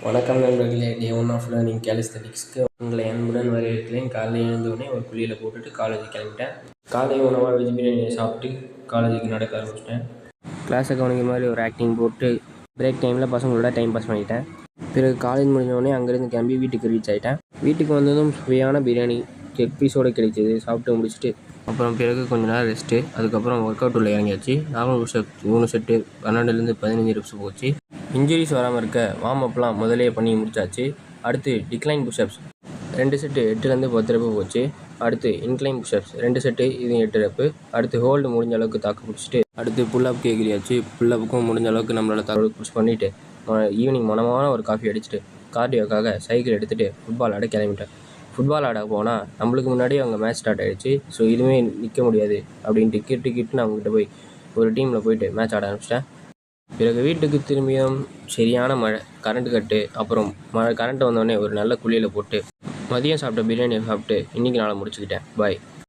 வணக்கம் நண்பர்களே. டே 1 of learning கேலிஸ்தெனிக்ஸ்க்கு உங்களை அன்புடன் வரவேற்கிறேன். காலையில் எழுந்தோடனே ஒரு குளியில் போட்டுட்டு காலேஜுக்கு கிளம்பிட்டேன். காலை உணவாக வெஜ் பிரியாணியை சாப்பிட்டு காலேஜுக்கு நடக்க ஆரம்பிச்சிட்டேன். கிளாஸை கவனிக்கிற மாதிரி ஒரு ஆக்டிங் போட்டு பிரேக் டைமில் பசங்களோட டைம் பாஸ் பண்ணிட்டேன். பிறகு காலேஜ் முடிஞ்சோடனே அங்கேருந்து கிளம்பி வீட்டுக்கு ரீச் ஆகிட்டேன். வீட்டுக்கு வந்ததும் சுவையான பிரியாணி லெக் பீஸோடு கிடைச்சிது. சாப்பிட்டு முடிச்சுட்டு பிறகு கொஞ்ச நேரம் ரெஸ்ட்டு. அதுக்கப்புறம் ஒர்க் அவுட் உள்ள இறங்கியாச்சு. நார்மல் புஷ்அப் 3 செட்டு 12லேருந்து 15 ரெப்ஸ் போச்சு. இன்ஜுரிஸ் வராமல் இருக்க வார்ம் அப்லாம் முதலே பண்ணி முடிச்சாச்சு. அடுத்து டிக்ளைன் புஷ்அப்ஸ் 2 செட்டு 8லேருந்து 10 ரெப்பு போச்சு. அடுத்து இன்க்ளைன் புஷ்அப்ஸ் 2 செட்டு, இது 8 ரெப்பு. அடுத்து ஹோல்டு முடிஞ்ச அளவுக்கு தாக்கு பிடிச்சிட்டு அடுத்து புல்லப்புக்கு எகிரியாச்சு. புல்லப்புக்கும் முடிஞ்ச அளவுக்கு நம்மளால் தாக்கு புஷ் பண்ணிவிட்டு ஈவினிங் மனமான ஒரு காஃபி அடிச்சுட்டு கார்டியோக்காக சைக்கிள் எடுத்துகிட்டு ஃபுட்பால் ஆட கிளம்பிட்டேன். ஃபுட்பால் ஆட போனால் நம்மளுக்கு முன்னாடி அவங்க மேட்ச் ஸ்டார்ட் ஆகிடுச்சு. ஸோ இதுவுமே நிற்க முடியாது அப்படின்ட்டு கிட்டு அவங்ககிட்ட போய் ஒரு டீமில் போயிட்டு மேட்ச் ஆட ஆரம்பிச்சிட்டேன். பிறகு வீட்டுக்கு திரும்பியும் சரியான மழை, கரண்ட்டு கட்டு. அப்புறம் கரண்ட்டு வந்தோடனே ஒரு நல்ல குளியலை போட்டு மதியம் சாப்பிட்ட பிரியாணியை சாப்பிட்டு இன்றைக்கி நாளை முடிச்சுக்கிட்டேன். பாய்.